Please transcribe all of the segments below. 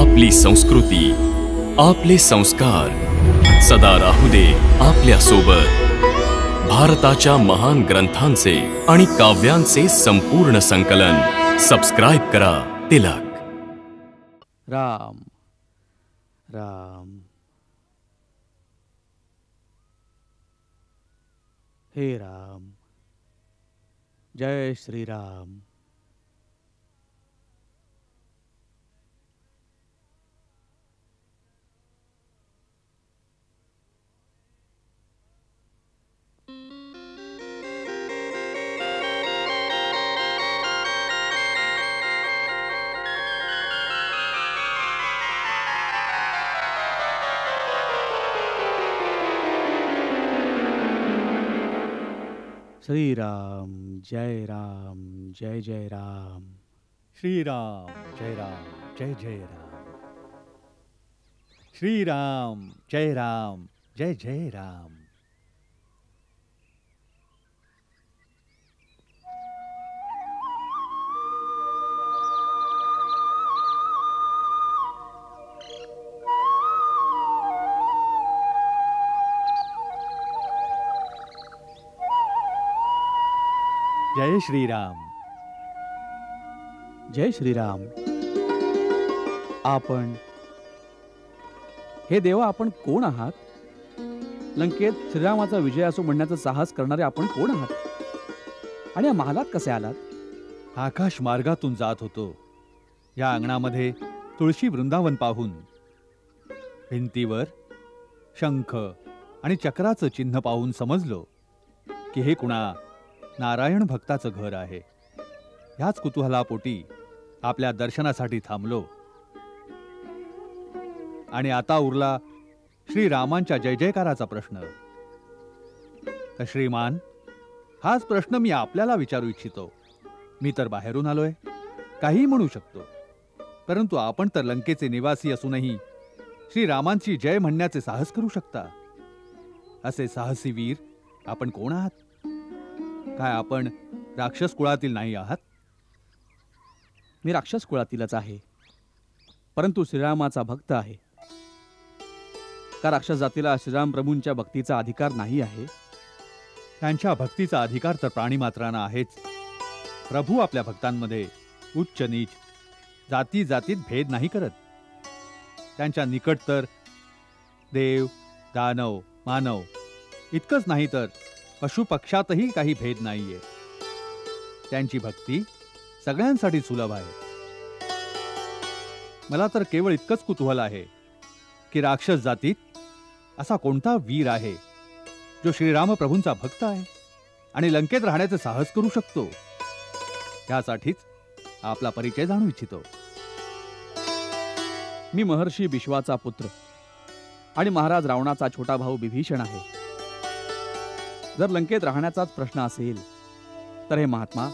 आपली संस्कृती, आपले संस्कार सदा राहू दे आपल्या सोबत। भारताच्या महान ग्रंथांचे आणि काव्यांचे संपूर्ण संकलन सबस्क्राइब करा तिलक। राम राम हे राम, जय श्री राम। श्री राम जय राम, जय जय राम। श्री राम जय राम, जय जय राम। श्री राम जय राम, जय जय राम। जय श्री राम, जय श्रीराम। आपण हे देवा, आपण कोण आहात? लंकेत श्रीरामाचा विजय असो म्हणण्याचं साहस करणारे आपण कोण आहात? आणि या महालात कसे आलात? आकाश मार्गातून जात होतो। या अंगणामध्ये तुळशी वृंदावन पाहून भिंतीवर शंख आणि चक्राचं चिन्ह पाहून समजलो की हे कुणा नारायण भक्ताचं घर आहे। ह्याच कुतूहलापोटी आपल्या दर्शनासाठी थांबलो। आणि आता उरला श्रीरामांच्या जय जयकाराचा प्रश्न। तर श्रीमान, हाच प्रश्न मी आपल्याला विचारू इच्छितो। मी तर बाहेरून आलोय, काहीही म्हणू शकतो, परंतु आपण तर लंकेचे निवासी असूनही श्रीरामांची जय म्हणण्याचे साहस करू शकता। असे साहसी वीर आपण कोण आहात? काय आपण राक्षस कुळातील नाही आहात? मी राक्षस कुळातीलच आहे, परंतु श्रीरामाचा भक्त आहे। का राक्षस जातीला श्रीराम प्रभूंच्या भक्तीचा अधिकार नाही आहे? त्यांच्या भक्तीचा अधिकार तर प्राणीमात्रांना आहेच। प्रभू आपल्या भक्तांमध्ये उच्च नीच, जाती जातीत भेद नाही करत। त्यांच्या निकट तर देव, दानव, मानव इतकंच नाही तर पशु पक्षातही काही भेद नाहीये। त्यांची भक्ती सगळ्यांसाठी सुलभ आहे। मला तर केवळ इतकंच कुतूहल आहे की राक्षस जातीत असा कोणता वीर आहे जो श्रीराम प्रभूंचा भक्त आहे आणि लंकेत राहण्याचे साहस करू शकतो। यासाठीच आपला परिचय जाणू इच्छितो। मी महर्षी विश्वाचा पुत्र आणि महाराज रावणाचा छोटा भाऊ विभीषण आहे। जर लंकेत राहण्याचाच प्रश्न असेल तर हे महात्मा,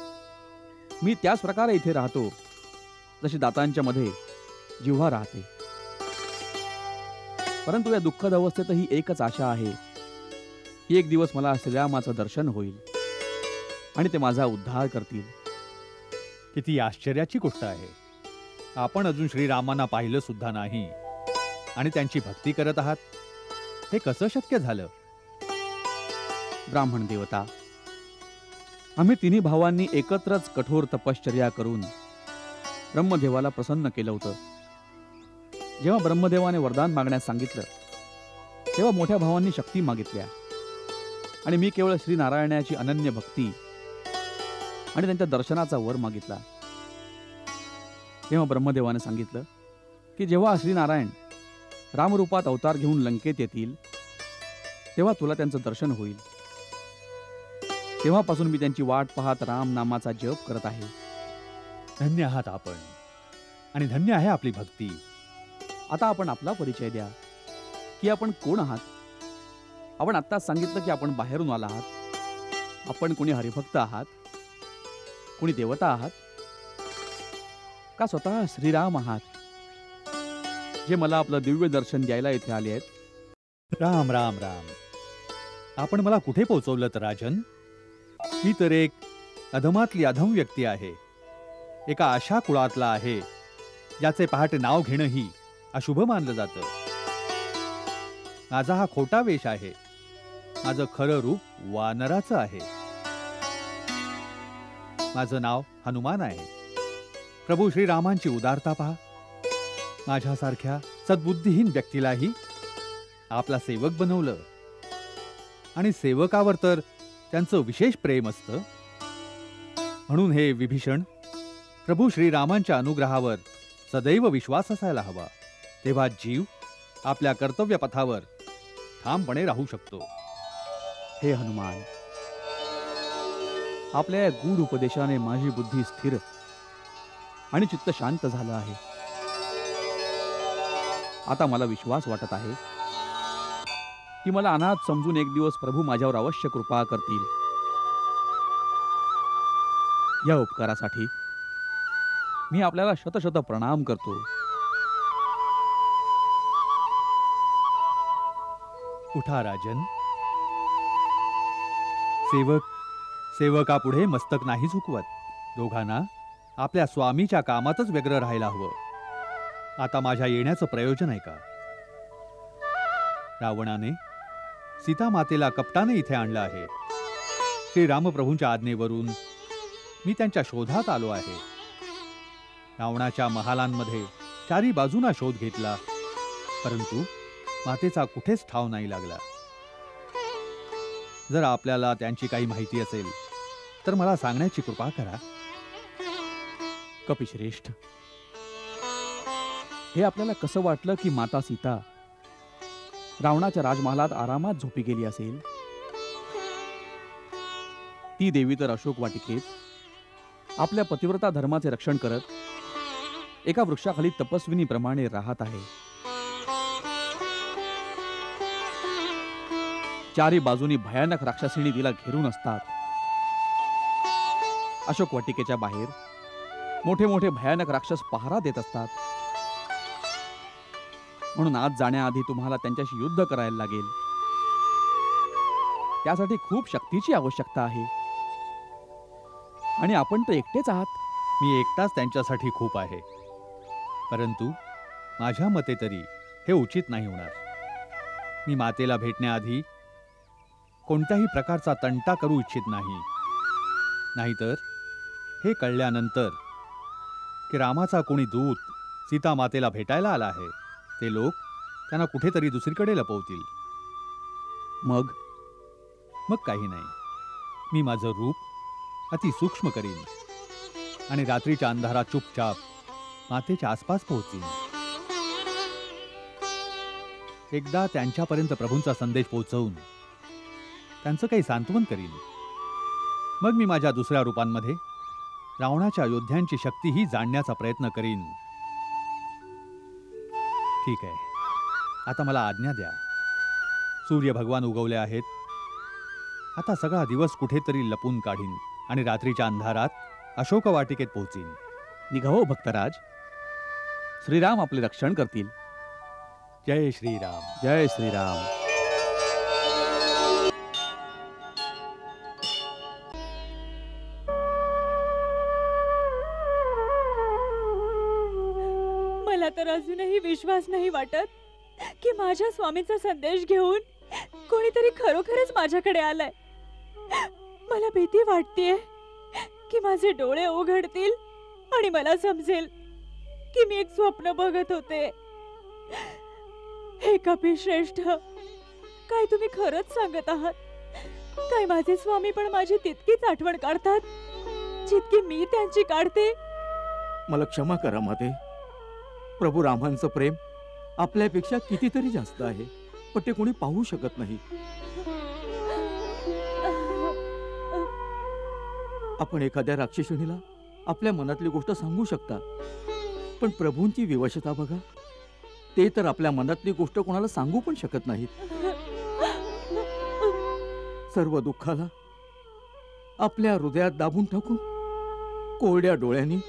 मी त्याच प्रकारे इथे राहतो जशी दातांच्या मध्ये जिव्हा राहते। परंतु या दुःखद अवस्थेतही एकच आशा आहे की एक दिवस मला श्रीरामाचं दर्शन होईल आणि ते माझा उद्धार करतील। किती आश्चर्याची गोष्ट आहे, आपण अजून श्रीरामांना पाहिलं सुद्धा नाही आणि त्यांची भक्ती करत आहात। हे कसं शक्य झालं? ब्राह्मण देवता, आम्ही तिन्ही भावांनी एकत्रच कठोर तपश्चर्या करून ब्रह्मदेवाला प्रसन्न केलं होतं। जेव्हा ब्रह्मदेवाने वरदान मागण्यास सांगितलं तेव्हा मोठ्या भावांनी शक्ती मागितल्या आणि मी केवळ श्रीनारायणाची अनन्य भक्ती आणि त्यांच्या दर्शनाचा वर मागितला। तेव्हा ब्रह्मदेवाने सांगितलं की जेव्हा श्रीनारायण रामरूपात अवतार घेऊन लंकेत येतील तेव्हा तुला त्यांचं दर्शन होईल। तेव्हापासून मी त्यांची वाट पाहत राम नामाचा जप करत आहे। धन्य आहात आपण आणि धन्य आहे आपली भक्ती। आता आपण आपला परिचय द्या की आपण कोण आहात? आपण आत्ताच सांगितलं की आपण बाहेरून आला आहात। आपण कोणी हरिभक्त आहात, कोणी देवता आहात, का स्वतः श्रीराम आहात जे मला आपलं दिव्य दर्शन द्यायला इथे आले आहेत? राम राम राम। आपण मला कुठे पोहोचवलं तर राजन? मी तर एक अधमातली अधम व्यक्ती आहे, एका अशा कुळातला आहे ज्याचे पहाटे नाव घेणंही अशुभ मानलं जातं. माझा हा खोटा वेश आहे. माझं खरं रूप वानराचं आहे. माझं नाव हनुमान आहे. प्रभू श्रीरामांची उदारता पहा. माझ्यासारख्या सद्बुद्धीहीन व्यक्तीलाही आपला सेवक बनवलं. आणि सेवकावर तर त्यांचं विशेष प्रेम असतं. म्हणून हे विभीषण, प्रभू श्रीरामांच्या अनुग्रहावर सदैव विश्वास असायला हवा. तेव्हा जीव आपल्या कर्तव्य पथावर ठामपणे राहू शकतो. हे हनुमान, आपल्या या गूढ उपदेशाने माझी बुद्धी स्थिर आणि चित्त शांत झालं आहे. आता मला विश्वास वाटत आहे की मला अनाथ समजून एक दिवस प्रभू माझ्यावर अवश्य कृपा करतील. या उपकारासाठी मी आपल्याला शतशत प्रणाम करतो. उठा राजन. सेवकापुढे मस्तक नाही झुकवत. दोघांना आपल्या स्वामीच्या कामातच व्यग्र राहायला हवं. आता माझ्या येण्याचं प्रयोजन आहे का? रावणाने सीता मातेला कपटाने इथे आणलं आहे. श्रीरामप्रभूंच्या आज्ञेवरून मी त्यांच्या शोधात आलो आहे. रावणाच्या महालांमध्ये चारी बाजूना शोध घेतला, परंतु मातेचा कुठेच ठाव नाही लागला. जर आपल्याला त्यांची काही माहिती असेल तर मला सांगण्याची कृपा करा. कपिश्रेष्ठ, हे आपल्याला कसं वाटलं की माता सीता रावणाच्या राजमहालात आरामात झोपी गेली असेल? ती देवी तर अशोक वाटिकेत आपल्या पतिव्रता धर्माचे रक्षण करत एका वृक्षाखाली तपस्विनीप्रमाणे राहत आहे. चारी बाजूनी भयानक राक्षसिणी तिला घेरून असतात. अशोक वाटिकेच्या बाहेर मोठे मोठे भयानक राक्षस पहारा देत असतात. म्हणून आज जाण्याआधी तुम्हाला त्यांच्याशी युद्ध करायला लागेल. त्यासाठी खूप शक्तीची आवश्यकता आहे आणि आपण तर एकटेच आहात. मी एकटाच त्यांच्यासाठी खूप आहे, परंतु माझ्या मते तरी हे उचित नाही होणार. मी मातेला भेटण्याआधी कोणत्याही प्रकारचा तंटा करू इच्छित नाही. नाहीतर हे कळल्यानंतर की रामाचा कोणी दूत सीता मातेला भेटायला आला आहे, ते लोक त्यांना कुठेतरी दुसरीकडे लपवतील. मग काही नाही. मी माझं रूप अति सूक्ष्म करीन आणि रात्रीच्या अंधारात चुपचाप मातेच्या आसपास पोहोचीन. एकदा त्यांच्यापर्यंत प्रभूंचा संदेश पोहोचवून त्यांचं काही सांत्वन करीन. मग मी माझ्या दुसऱ्या रूपांमध्ये रावणाच्या योद्ध्यांची शक्तीही जाणण्याचा प्रयत्न करीन. ठीक आहे, आता मला आज्ञा द्या. सूर्य भगवान उगवले आहेत. आता सगळा दिवस कुठेतरी लपून काढीन आणि रात्रीच्या अंधारात अशोक वाटिकेत पोहोचीन. निघा हो भक्तराज, श्रीराम आपले रक्षण करतील. जय श्रीराम. जय श्रीराम. मला तर अजूनही विश्वास नाही वाटत की माझ्या स्वामींचा संदेश घेऊन कोणीतरी खरोखरच माझ्याकडे आलाय. मला भीती वाटतेय की माझे डोळे उघडतील आणि मला समजेल की मी एक स्वप्न बघत होते. हे कपिश्रेष्ठ, काय तुम्ही खरंच सांगत आहात? काय माझे स्वामी पण माझी तितकीच आठवण काढतात जितकी मी त्यांची काढते? मला क्षमा करा माते. प्रभू रामांचं प्रेम आपल्यापेक्षा कितीतरी जास्त आहे, पण ते कोणी पाहू शकत नाही. आपण एखाद्या राक्षसिणीला आपल्या मनातली गोष्ट सांगू शकता, पण प्रभूंची विवशता बघा. ते तर आपल्या मनातली गोष्ट कोणाला सांगू पण शकत नाहीत. सर्व दुःखाला आपल्या हृदयात दाबून टाकून कोरड्या डोळ्यांनी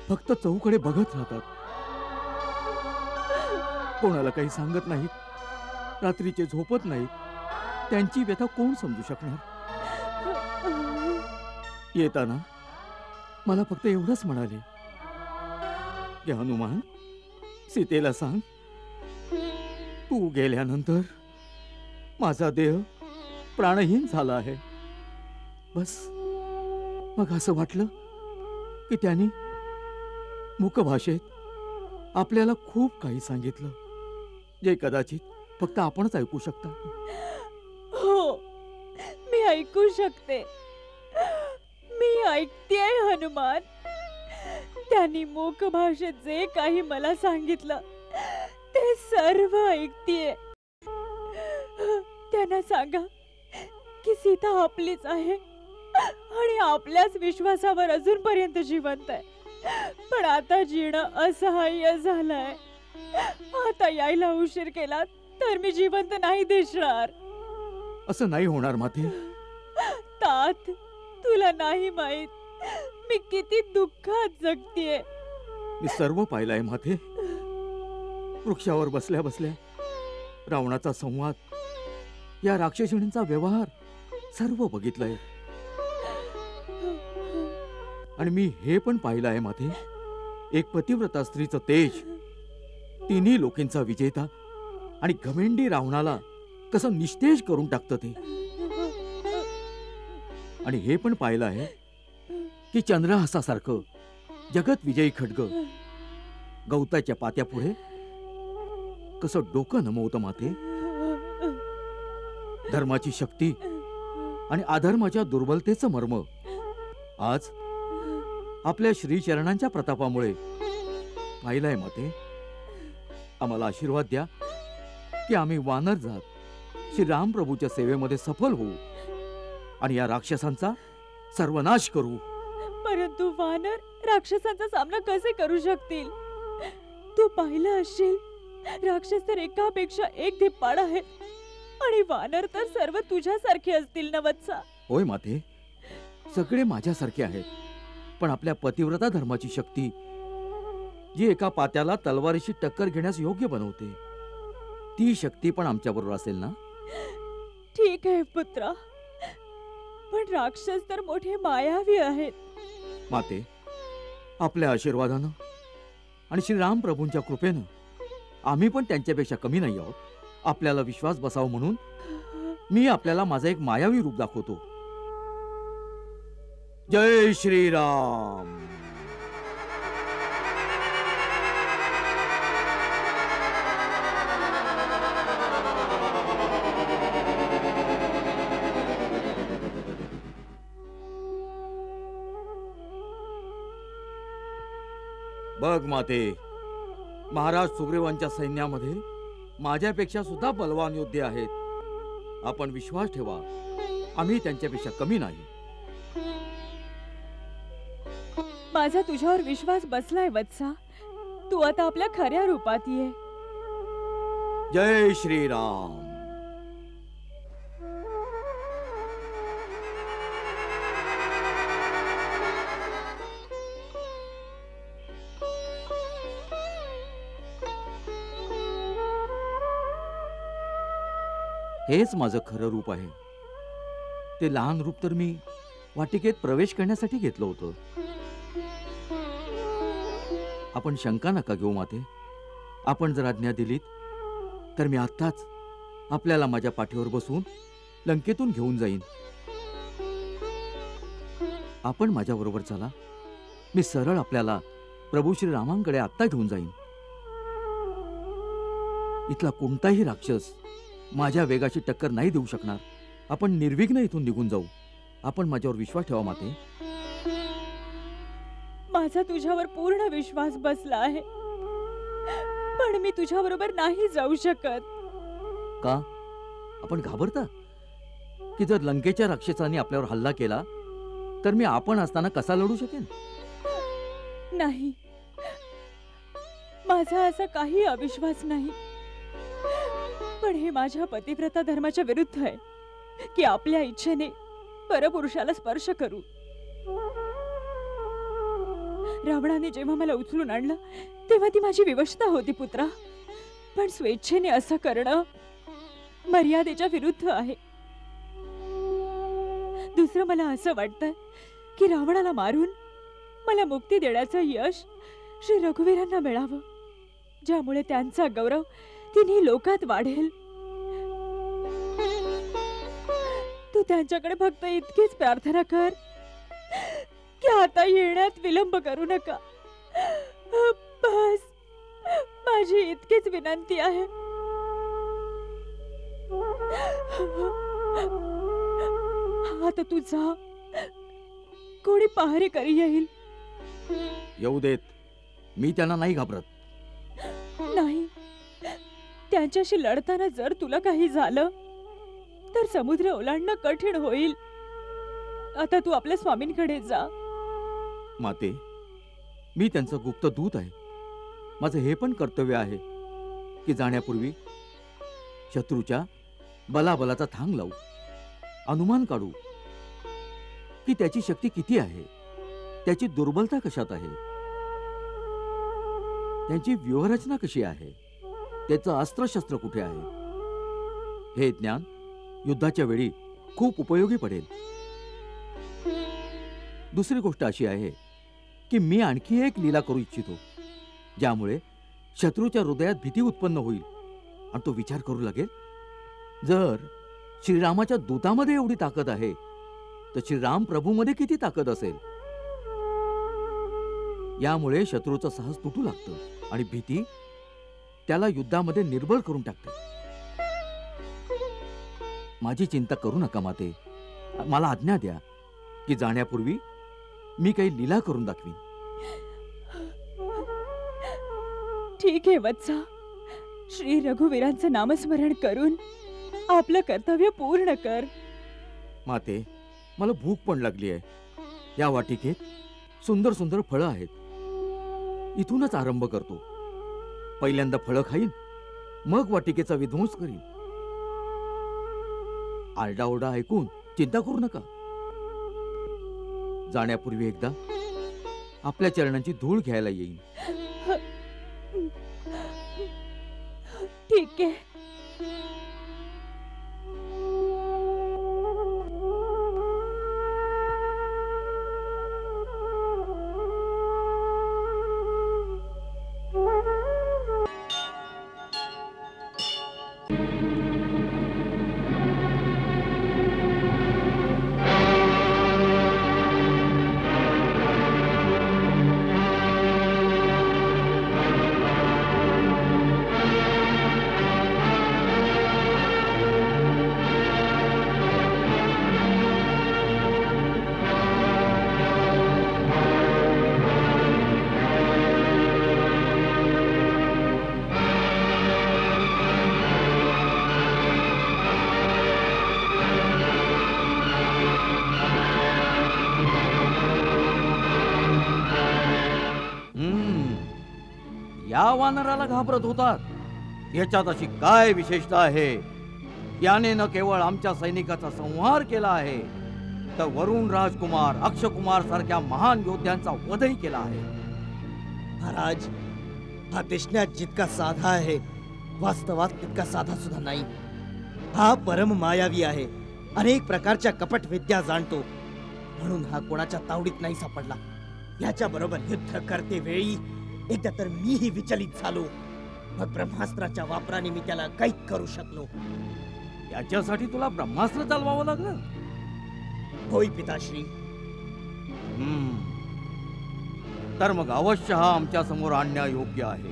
फक्त चौकडे बघत राहतात. कोणाला काही सांगत नाहीत, रात्रीचे झोपत नाहीत. त्यांची व्यथा कोण समजू शकणार? येताना मला फक्त एवढंच म्हणाले की हनुमान, सीतेला सांग, तू गेल्यानंतर माझा देह प्राणहीन झाला आहे. बस मग असं वाटलं की त्यांनी मूकभाषेत आपल्याला खूप काही सांगितलं, जे कदाचित फक्त आपणच ऐकू शकता. हो, मी ऐकू शकते. मी ऐकतेय हनुमान. त्यांनी मूक भाषेत जे काही मला सांगितलं ते सर्व ऐकतेय. त्यांना सांगा की सीता आपलीच आहे आणि आपल्याच विश्वासावर अजूनपर्यंत जिवंत आहे. पण आता जीणं असहाय्य झालंय. आता यायला उशीर केला तर मी जिवंत नाही दिसणार. असं नाही होणार माते. तात, तुला नाही माहित मी किती दुःखात जगतीये. मी सर्व पाहिलंय माते. वृक्षावर बसल्या बसल्या रावणाचा संवाद, या राक्षसिणींचा व्यवहार सर्व बघितलंय. आणि मी हे पण पाहिलं आहे माते, एक पतिव्रता स्त्रीचं तेज तिन्ही लोकांचा विजेता आणि घमेंडी रावणाला कसं निस्तेज करून टाकतं ते. आणि हे पण पाहिलं आहे की चंद्रहासासारखं जगत विजयी खड्ग गवताच्या पात्यापुढे कसं डोकं नमवतं माते. धर्माची शक्ती आणि अधर्माच्या दुर्बलतेचं मर्म आज आपल्या श्रीचरणांच्या प्रतापामुळे पाहिलंय माते. आम्हाला आशीर्वाद द्या की आम्ही वानर जात श्रीराम प्रभूच्या सेवेमध्ये सफल होऊ आणि या राक्षसांचा सर्वनाश करू. परंतु वानर राक्षसांचा सामना कसे करू शकतील? तू पाहिलं असशील, राक्षस तर एकापेक्षा एक धिप्पाड आहेत आणि वानर तर सर्व तुझ्यासारखे असतील ना वत्सा. होय माते, सगळे माझ्यासारखे आहेत. पण आपल्या पतिव्रता धर्माची शक्ती जी एका पात्याला तलवारीशी टक्कर घेण्यास योग्य बनवते, ती शक्ती पण आमच्याबरोबर असेल ना? ठीक आहे पुत्रा, पण राक्षस तर मोठे मायावी आहेत. माते, आपल्या आशीर्वादानं आणि श्रीराम प्रभूंच्या कृपेनं आम्ही पण त्यांच्यापेक्षा कमी नाही आहोत. आपल्याला विश्वास बसावा म्हणून मी आपल्याला माझा एक मायावी रूप दाखवतो. जय श्रीराम. बघ माते, महाराज सुग्रीवांच्या सैन्यामध्ये माझ्यापेक्षा सुद्धा बलवान योद्धे आहेत. आपण विश्वास ठेवा, आम्ही त्यांच्यापेक्षा कमी नाही. माझा तुझ्यावर विश्वास बसलाय वत्सा. तू आता आपल्या खऱ्या रूपात ये. जय श्रीराम. हेच माझं खरं रूप आहे. ते लहान रूप तर मी वाटिकेत प्रवेश करण्यासाठी घेतलं होतं. आपण शंका नका घेऊ माते. आपण जर आज्ञा दिलीत तर मी आत्ताच आपल्याला माझ्या पाठीवर बसून लंकेतून घेऊन जाईन. आपण माझ्याबरोबर चला. मी सरळ आपल्याला प्रभू श्रीरामांकडे आत्ता घेऊन जाईन. इथला कोणताही राक्षस माझ्या वेगाची टक्कर नाही देऊ शकणार. आपण निर्विघ्न इथून निघून जाऊ. आपण माझ्यावर विश्वास ठेवा माते. माझा तुझ्यावर पूर्ण विश्वास बसला आहे, पण मी तुझ्या बरोबर नाही जाऊ शकत. का? आपण घाबरता की जर लंकेच्या राक्षसांनी आपल्यावर हल्ला केला तर मी आपण असताना कसा लढू शकेन? नाही, माझा असा काही अविश्वास नाही. पण हे माझ्या पतिव्रता धर्माच्या विरुद्ध आहे की आपल्या इच्छेने परपुरुषाला स्पर्श करू. रावणाने जेव्हा मला उचलून आणलं तेव्हा ती माझी विवशता होती पुत्रा. पण स्वेच्छेने असं करणं मर्यादेच्या विरुद्ध आहे. दुसरं, मला असं वाटतं की रावणाला मारून मला मुक्ती देण्याचं यश श्री रघुवीरांना मिळावं. ज्यामुळे त्यांचा गौरव तिन्ही लोकात वाढेल. तू त्यांच्याकडे फक्त इतकीच प्रार्थना कर की आता येण्यात विलंब करू नका. बस माझी इतकीच विनंती आहे. आता तू जा, कोणी पहारे करी येईल. येऊ देत, मी त्यांना नाही घाबरत. नाही, त्यांच्याशी लढताना जर तुला काही झालं तर समुद्र ओलांडणं कठीण होईल. आता तू आपल्या स्वामींकडे जा. माते, मी त्यांचं गुप्त दूत आहे. माझं हे पण कर्तव्य आहे की जाण्यापूर्वी शत्रूच्या बलाबलाचा थांग लावू, अनुमान काढू की त्याची शक्ती किती आहे, त्याची दुर्बलता कशात आहे, त्यांची व्यूहरचना कशी आहे, त्याचं अस्त्रशस्त्र कुठे आहे. हे ज्ञान युद्धाच्या वेळी खूप उपयोगी पडेल. दुसरी गोष्ट अशी आहे की मी आणखी एक लीला करू इच्छितो, ज्यामुळे शत्रूच्या हृदयात भीती उत्पन्न होईल आणि तो विचार करू लागेल, जर श्रीरामाच्या दूतामध्ये एवढी ताकद आहे तर श्रीराम प्रभूमध्ये किती ताकद असेल. यामुळे शत्रूचं साहस तुटू लागतं आणि भीती त्याला युद्धामध्ये निर्बळ करून टाकते. माझी चिंता करू नका माते. मला आज्ञा द्या की जाण्यापूर्वी मी काही लीला करून दाखवीन. ठीक आहे वत्सा, श्री रघुवीरांचं नामस्मरण करून आपलं कर्तव्य पूर्ण कर. माते, मला भूक पण लागली आहे. या वाटिकेत सुंदर सुंदर फळं आहेत. इथूनच आरंभ करतो. पहिल्यांदा फळं खाईन, मग वाटिकेचा विध्वंस करीन. आरडाओरडा ऐकून चिंता करू नका. जाण्यापूर्वी एकदा आपल्या चरणांची धूळ घ्यायला येईन. ठीक आहे. या वानराला घाबरत होतात, याच्यात अशी काय विशेषता आहे? याने न केवळ आमच्या सैनिकाचा संहार केला आहे, तर वरुण राजकुमार, अक्षकुमार सारख्या महान योद्ध्यांचा वधही केला आहे. महाराज, हा दिसण्यात जितका साधा आहे, वास्तवात तितका साधा सुद्धा नाही. हा परम मायावी आहे. अनेक प्रकारच्या कपट विद्या जाणतो, म्हणून हा कोणाच्या तावडीत नाही सापडला. याच्या बरोबर युद्ध करते वेळी एकदा तर मीही विचलित झालो. मग ब्रह्मास्त्राच्या वापराने मी त्याला कैद करू शकलो. याच्यासाठी तुला ब्रह्मास्त्र चालवावं लागलं? होय पिताश्री. तर मग अवश्य हा आमच्या समोर आणण्यायोग्य आहे.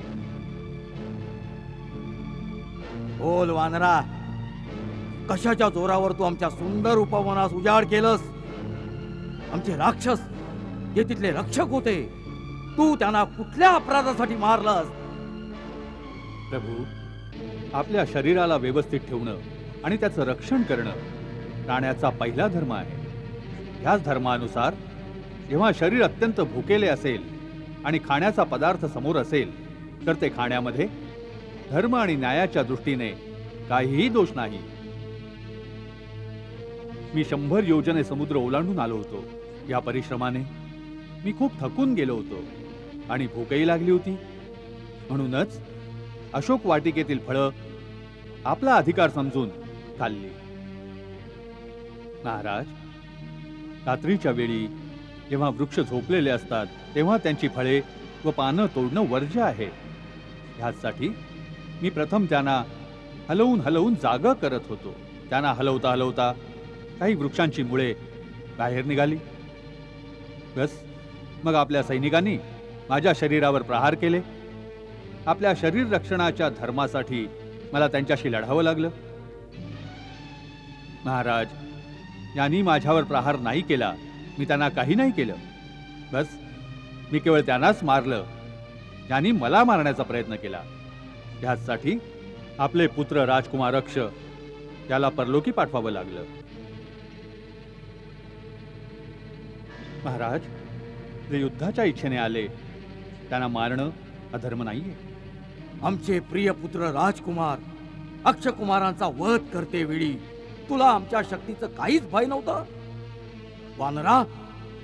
बोल वानरा, कशाच्या जोरावर तू आमच्या सुंदर उपवनास उजाड केलंस? आमचे राक्षस जे तिथले रक्षक होते, तू त्यांना कुठल्या अपराधासाठी मारलास? प्रभू, आपल्या शरीराला व्यवस्थित ठेवणं आणि त्याचं रक्षण करणं प्राण्याचा पहिला धर्म आहे. ह्याच धर्मानुसार जेव्हा शरीर अत्यंत भुकेले असेल आणि खाण्याचा पदार्थ समोर असेल, तर ते खाण्यामध्ये धर्म आणि न्यायाच्या दृष्टीने काहीही दोष नाही. मी 100 योजने समुद्र ओलांडून आलो होतो. या परिश्रमाने मी खूप थकून गेलो होतो आणि भूकही लागली होती. म्हणूनच अशोक वाटिकेतील फळं आपला अधिकार समजून खाल्ली. महाराज, रात्रीच्या वेळी जेव्हा वृक्ष झोपलेले असतात, तेव्हा त्यांची फळे व पानं तोडणं वर्ज्य आहे. ह्यासाठी मी प्रथम त्यांना हलवून हलवून जागा करत होतो. त्यांना हलवता हलवता काही वृक्षांची मुळे बाहेर निघाली. बस मग आपल्या सैनिकांनी माझ्या शरीरावर प्रहार केले. आपल्या शरीर रक्षणाच्या धर्मासाठी मला त्यांच्याशी लढावं लागलं. महाराज, यांनी माझ्यावर प्रहार नाही केला, मी त्यांना काही नाही केलं. बस मी केवळ त्यांनाच मारलं ज्यांनी मला मारण्याचा प्रयत्न केला. ह्यासाठी आपले पुत्र राजकुमार अक्ष त्याला परलोकी पाठवावं लागलं. महाराज, जे युद्धाच्या इच्छेने आले त्यांना मारणं अधर्म नाहीये. आमचे प्रिय पुत्र राजकुमार अक्षकुमारांचा वध करते वेळी तुला आमच्या शक्तीचं काहीच भय नव्हतं. वानरा,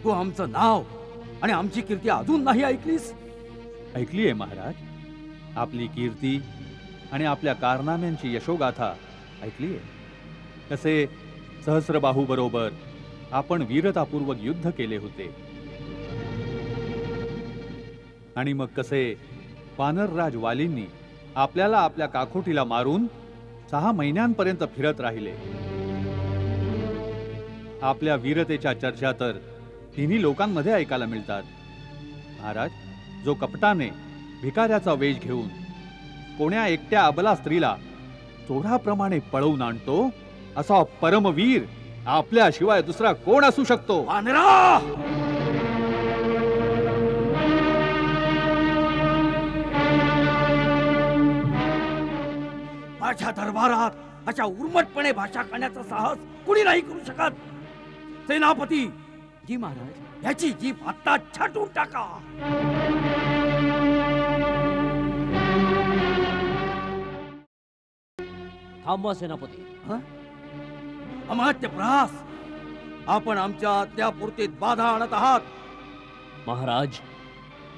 तू आमचं नाव आणि आमची कीर्ती अजून नाही ऐकलीस? ऐकलीये महाराज. आपली कीर्ती आणि आपल्या कारनाम्यांची यशोगाथा ऐकलीये. कसे सहस्रबाहू बरोबर आपण वीरतापूर्वक युद्ध केले होते आणि मग कसे वानरराज वालींनी आपल्याला आपल्या काखोटीला मारून 6 महिन्यांपर्यंत फिरत राहिले. आपल्या वीरतेच्या चर्चा तर तिन्ही लोकांमध्ये ऐकायला मिळतात. महाराज, जो कपटाने भिकाऱ्याचा वेश घेऊन कोण्या एकट्या अबला स्त्रीला चोराप्रमाणे पळवून आणतो, असा परमवीर आपल्याशिवाय दुसरा कोण असू शकतो? वानरा! माझ्या दरबारात अशा उर्मटपणे भाषा करण्याचा साहस कुणी नाही करू शकत. सेनापती जी महाराज, याची जीभ आता छाटून टाका. थांबवा सेनापती. अमात्य प्रहास, आपण आमच्या अद्यापूर्तीत बाधा आणत आहात. महाराज,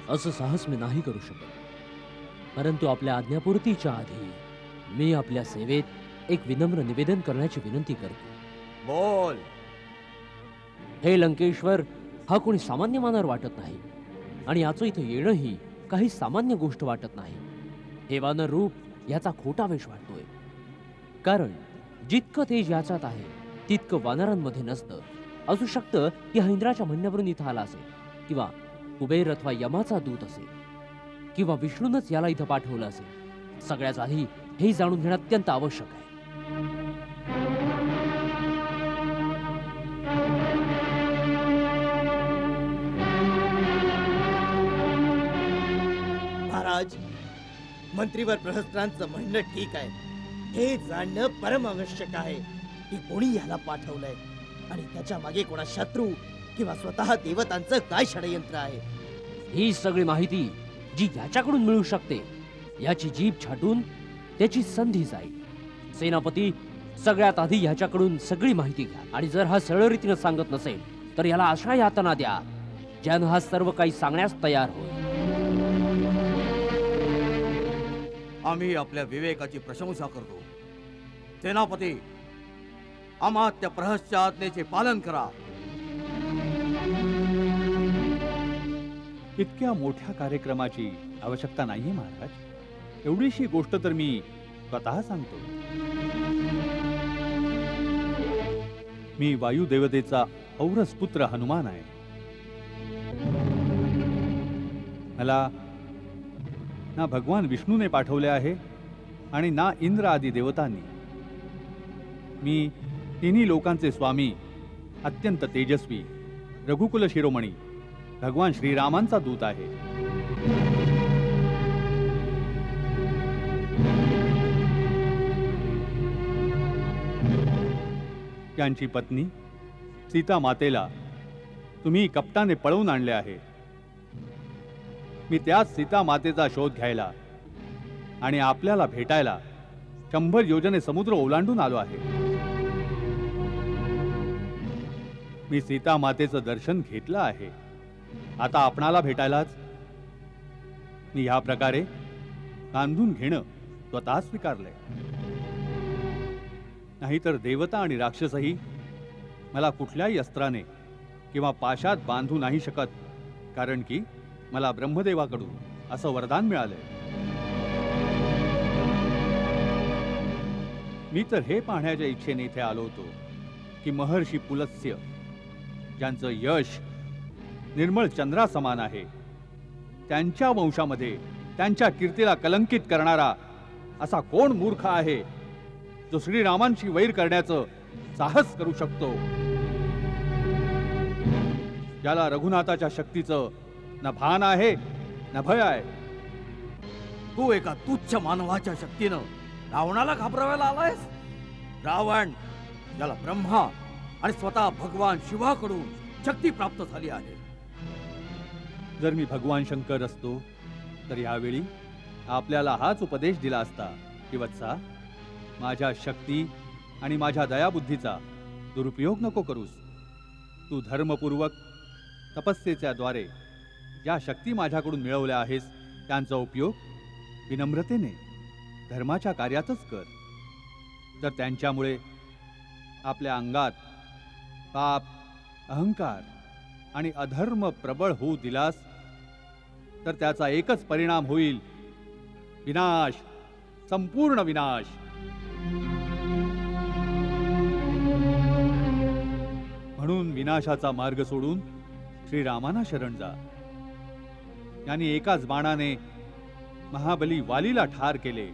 असं साहस मी नाही करू शकत, परंतु आपल्या आज्ञापूर्तीच्या आधी मी आपल्या सेवेत एक विनम्र निवेदन करण्याची विनंती करतो. बोल. हे लंकेश्वर, हा कोणी सामान्य मानर वाटत नाही आणि याचं इथं येणंही काही सामान्य गोष्ट वाटत नाही. हे वानर रूप याचा खोटा वेश वाटतोय, कारण जितकं तेज याच्यात आहे तितकं वानरांमध्ये नसतं. असू शकतं की हा इंद्राच्या म्हणण्यावरून इथं आला असेल, किंवा कुबेर अथवा यमाचा दूत असेल, किंवा विष्णूनच याला इथं पाठवलं असेल. सगळ्यात आधी हे जाणून घेणं अत्यंत आवश्यक आहे. महाराज, मंत्रीवर प्रहस्त्रांचं म्हणणं ठीक आहे. हे जाणणं परम आवश्यक आहे की कोणी याला पाठवलंय आणि त्याच्या मागे कोणा शत्रू किंवा स्वतः देवतांचं काय षडयंत्र आहे. ही सगळी माहिती जी याच्याकडून मिळू शकते याची जीभ छाटून त्याची संधी जाईल. सेनापती, सगळ्यात आधी ह्याच्याकडून सगळी माहिती घ्या आणि जर हा सरळ रीतीनं सांगत नसेल तर याला अशा यातना द्या ज्यानं हा सर्व काही सांगण्यास तयार होईल. आम्ही आपल्या विवेकाची प्रशंसा करतो. सेनापती, अमात्य प्रहसच्या आज्ञेचे पालन करा. इतक्या मोठ्या कार्यक्रमाची आवश्यकता नाहीये महाराज. एवढीशी गोष्ट तर मी स्वतः सांगतो. मी वायुदेवतेचा औरस पुत्र हनुमान आहे. मला ना भगवान विष्णूने पाठवले आहे आणि ना इंद्र आदी देवतांनी. मी तिन्ही लोकांचे स्वामी, अत्यंत तेजस्वी रघुकुल शिरोमणी भगवान श्रीरामांचा दूत आहे. त्यांची पत्नी सीता मातेला तुम्ही कपटाने पळवून आणले आहे. मी त्याच सीता मातेचा शोध घ्यायला आणि आपल्याला भेटायला 100 योजने समुद्र ओलांडून आलो आहे. मी सीता मातेचं दर्शन घेतलं आहे. आता आपणाला भेटायलाच मी ह्या प्रकारे बांधून घेणं स्वतः स्वीकारलंय. नाहीतर देवता आणि राक्षसही मला कुठल्याही अस्त्राने किंवा पाशात बांधू नाही शकत, कारण की मला ब्रह्मदेवाकडून असं वरदान मिळालंय. मी तर हे पाहण्याच्या इच्छेने इथे आलो होतो की महर्षी पुलत्स्य, ज्यांचं यश निर्मळ चंद्रासमान आहे, त्यांच्या वंशामध्ये त्यांच्या कीर्तीला कलंकित करणारा असा कोण मूर्ख आहे जो श्रीरामांशी वैर करण्याचं साहस करू शकतो, ज्याला रघुनाथाच्या शक्तीचं न भान आहे न भय आहे. तू एका तुच्छ मानवाच्या शक्तीनं रावणाला घाबरवायला आलायस? रावण, ज्याला ब्रह्मा आणि स्वतः भगवान शिवाकडून शक्ती प्राप्त झाली आहे. जर मी भगवान शंकर असतो तर यावेळी आपल्याला हाच उपदेश दिला असता की वत्सा, माझ्या शक्ती आणि माझ्या दयाबुद्धीचा दुरुपयोग नको करूस. तू धर्मपूर्वक तपस्येच्या द्वारे ज्या शक्ती माझ्याकडून मिळवल्या आहेस त्यांचा उपयोग विनम्रतेने धर्माच्या कार्यातच कर. तर त्यांच्यामुळे आपल्या अंगात पाप, अहंकार आणि अधर्म प्रबळ होऊ दिलास तर त्याचा एकच परिणाम होईल, विनाश, संपूर्ण विनाश. म्हणून विनाशाचा मार्ग सोडून श्रीरामाना शरण जा. यांनी एकाच बाणाने महाबली वालीला ठार केले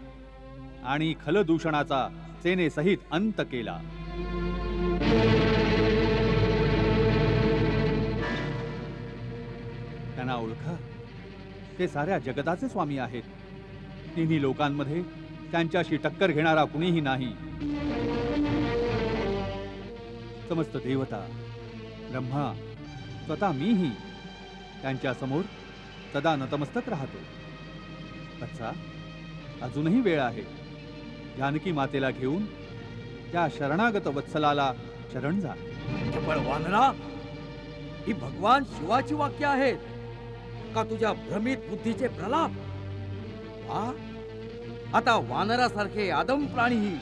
आणि खलदूषणाचा सेनेसहित अंत केला. त्यांना ओळखा, ते साऱ्या जगताचे स्वामी आहेत. तिन्ही लोकांमध्ये त्यांच्याशी टक्कर घेणारा कुणीही नाही. समस्त देवता, ब्रह्मा, स्वतः मीही त्यांच्या समोर सदा नतमस्तक राहतो. अच्छा, अजूनही वेळ आहे. जानकी मातेला घेऊन त्या शरणागत वत्सलाला शरण जा. चपळ वानरा, ही भगवान शिवाची वाक्य आहेत का तुझ्या भ्रमित बुद्धीचे प्रलाप? वा, आता वानरासारखे आदम प्राणीही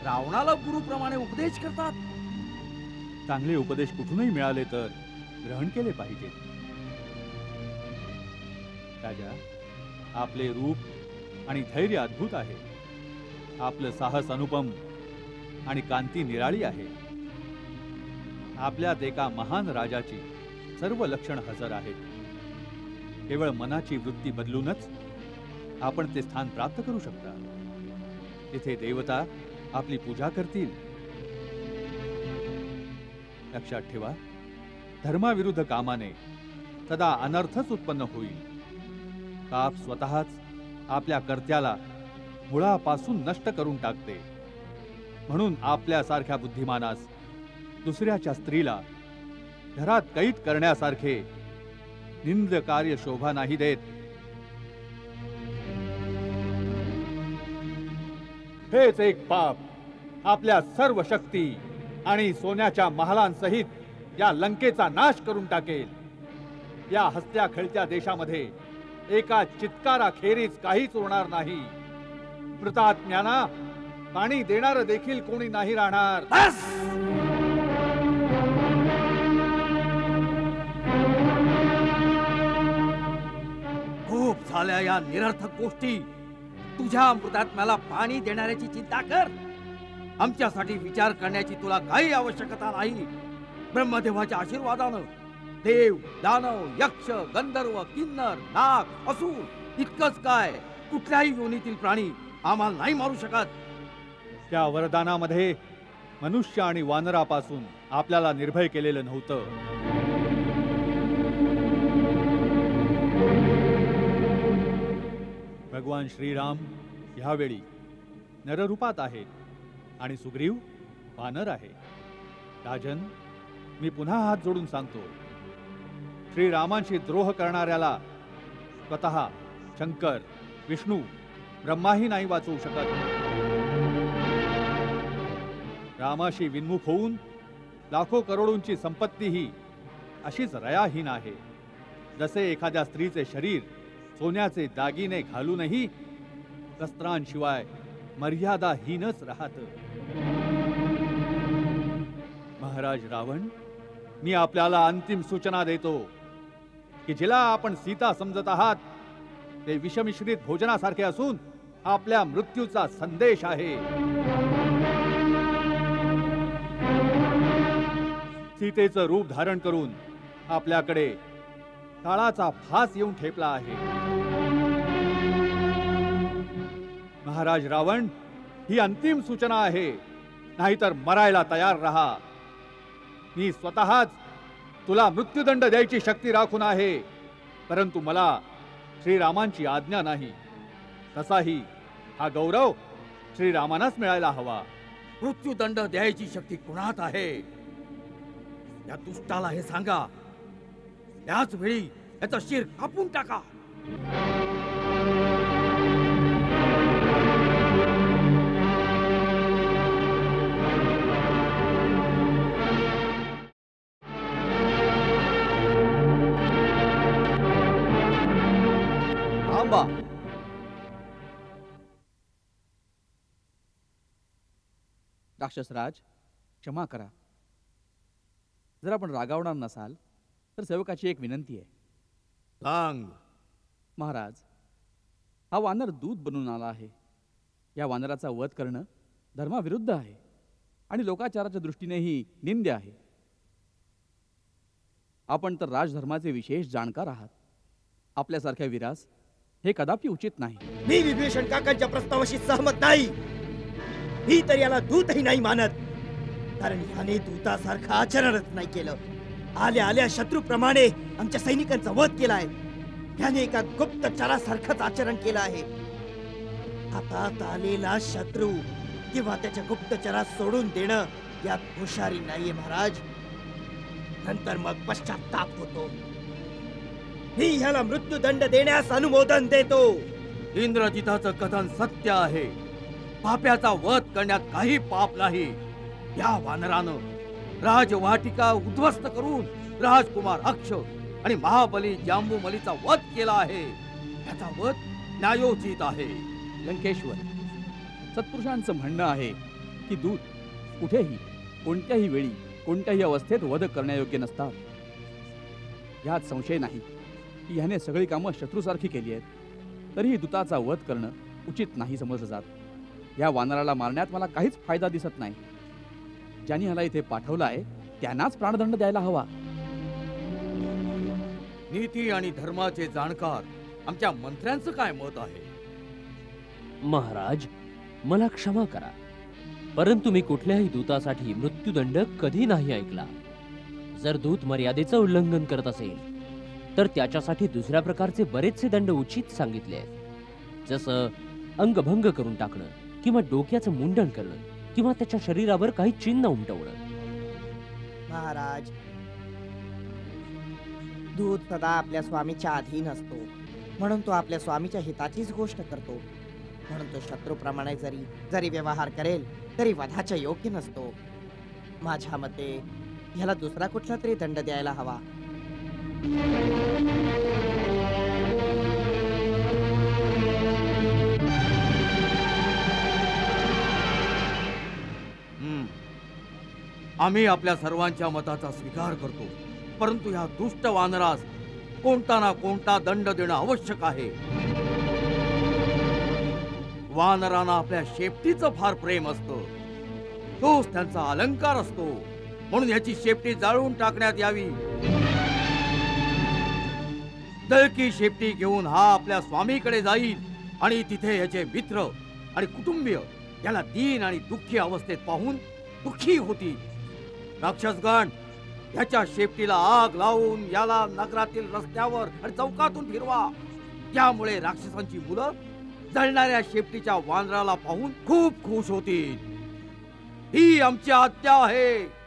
रावणाला गुरुप्रमाणे उपदेश करतात. चांगले उपदेश कुठूनही मिळाले तर ग्रहण केले पाहिजे. राजा, आपले रूप आणि धैर्य अद्भुत आहे. आपलं साहस अनुपम आणि कांती निराळी आहे. आपल्यात एका महान राजाची सर्व लक्षण हजर आहेत. केवळ मनाची वृत्ती बदलूनच आपण ते स्थान प्राप्त करू शकता. तिथे देवता आपली पूजा करतील. लक्षात ठेवा, धर्माविरुद्ध कामाने सदा अनर्थच उत्पन्न होईल. पाप स्वतःच आपल्या कर्त्याला मुळापासून नष्ट करून टाकते. म्हणून आपल्यासारख्या बुद्धिमानास दुसऱ्याच्या स्त्रीला घरात कैद करण्यासारखे निंद कार्य शोभा नाही देत. हेच एक पाप आपल्या सर्व शक्ती आणि सोन्याच्या महालांसहित या लंकेचा नाश करून टाकेल. या हसत्या खेळत्या देशामध्ये एका चित्काराखेरीज काहीच उरणार नाही. मृतात्म्यांना पाणी देणार देखील कोणी नाही राहणार. खूप झाल्या या निरर्थक गोष्टी. तुझ्या मृतात्म्याला पाणी देणाऱ्याची चिंता कर. आमच्यासाठी विचार करण्याची तुला काही आवश्यकता नाही. ब्रह्मदेवाच्या आशीर्वादानं देव, दानव, यक्ष, गंधर्व, किन्नर, नाग, असुर इतकंच काय कुठल्याही योनीतील प्राणी आम्हाला नाही मारू शकत. त्या वरदानामध्ये मनुष्य आणि वानरापासून आपल्याला निर्भय केलेलं नव्हतं. भगवान श्रीराम ह्यावेळी नररूपात आहेत आणि सुग्रीव वानर आहे. राजन, मी पुन्हा हात जोडून सांगतो, श्रीरामांशी द्रोह करणाऱ्याला स्वतः शंकर, विष्णू, ब्रह्माही नाही वाचवू शकत. रामाशी विन्मुख होऊन लाखो करोडोंची संपत्तीही अशीच रयाहीन आहे. जसे एखाद्या स्त्रीचे शरीर सोन्याचे दागिने घालूनही वस्त्रांशिवाय मर्यादाहीनच राहत. महाराज रावण, मी आपल्याला अंतिम सूचना देतो की जिला आपण सीता समजत आहात ते विषमिश्रित भोजनासारखे असून आपल्या मृत्यूचा संदेश आहे. सीतेचं रूप धारण करून आपल्याकडे काळाचा फास येऊन ठेपला आहे. महाराज रावण, ही अंतिम सूचना आहे, नाहीतर मरायला तयार रहा. मी स्वतःच तुला मृत्यूदंड द्यायची शक्ती राखून आहे, परंतु मला श्रीरामांची आज्ञा नाही. तसाही हा गौरव श्रीरामांनाच मिळायला हवा. मृत्यूदंड द्यायची शक्ती कुणात आहे? या दुष्टाला हे सांगा. त्याच वेळी याचं शिर कापून टाका. थांबा. राक्षसराज, क्षमा करा. जर आपण रागावणार नसाल तर सेवकाची एक विनंती आहे. सांग. महाराज, हा वानर दूत बनून आला आहे. या वानराचा वध करणं धर्माविरुद्ध आहे आणि लोकाचाराच्या दृष्टीनेही निंद्य आहे. आपण तर राजधर्माचे विशेष जाणकार आहात. आपल्यासारख्या वीरास हे कदापि उचित नाही. मी विभीषण काकांच्या प्रस्तावाशी सहमत नाही. ही तर याला दूतही नाही मानत, कारण याने दूतासारखं आचरणच नाही केलं. आल्या आल्या शत्रूप्रमाणे आमच्या सैनिकांचा वध केलाय. याने एका गुप्तचरासारखंच आचरण केलं आहे. हातात आलेला शत्रू किंवा त्याच्या गुप्तचरात सोडून देणं यात हुशारी नाहीये महाराज. नंतर मग पश्चाताप होतो. मी ह्याला मृत्यूदंड देण्यास अनुमोदन देतो. इंद्रजिताचं कथन सत्य आहे. पाप्याचा वध करण्यात काही पाप नाही. या वानरानं राजवाटिका उद्ध्वस्त करून राजकुमार अक्ष आणि महाबली जांबूमलीचा वध केला आहे. त्याचा वध न्यायोचित आहे. लंकेश्वर, सत्पुरुषांचं म्हणणं आहे की दूत कुठेही कोणत्याही वेळी कोणत्याही अवस्थेत वध करण्यायोग्य नसतात. यात संशय नाही की ह्याने सगळी कामं शत्रूसारखी केली आहेत. तरीही दूताचा वध करणं उचित नाही समजलं जात. या वानराला मारण्यात मला काहीच फायदा दिसत नाही. ज्यांनी ह्याला इथे पाठवलं आहे त्यांनाच प्राणदंड द्यायला हवा. नीती आणि धर्माचे जाणकार आमच्या मंत्र्यांचं काय मत आहे? महाराज, मला क्षमा करा, परंतु मी कुठल्याही दूतासाठी मृत्यूदंड कधी नाही ऐकला. जर दूत मर्यादेचं उल्लंघन करत असेल तर त्याच्यासाठी दुसऱ्या प्रकारचे बरेचसे दंड उचित सांगितले आहेत. जसं अंगभंग करून टाकणं, किंवा डोक्याचं मुंडन करणं, किंवा त्याच्या शरीरावर काही चिन्ह उमटवणं. महाराज, दूत सदा आपल्या स्वामीच्या अधीन असतो, म्हणून तो आपल्या स्वामीच्या हिताचीच गोष्ट करतो. म्हणून तो शत्रूप्रमाणे जरी व्यवहार करेल तरी वधाच्या योग्य नसतो. माझ्या मते ह्याला दुसरा कुठला तरी दंड द्यायला हवा. आम्ही आपल्या सर्वांच्या मताचा स्वीकार करतो, परंतु ह्या दुष्ट वानरास कोणता ना कोणता दंड देणं आवश्यक आहे. वानरांना आपल्या शेपटीचं फार प्रेम असतं. तोच त्यांचा अलंकार असतो. म्हणून ह्याची शेपटी जाळून टाकण्यात यावी. दळकी शेपटी घेऊन हा आपल्या स्वामीकडे जाईल आणि तिथे याचे मित्र आणि कुटुंबीय याला दीन आणि दुःखी अवस्थेत पाहून दुःखी होतील. राक्षसगण, याच्या शेपटीला आग लावून याला नगरातील रस्त्यावर आणि चौकातून फिरवा. त्यामुळे राक्षसांची मुलं जळणाऱ्या शेपटीच्या वानराला पाहून खूप खुश होतील. ही आमची आज्ञा आहे.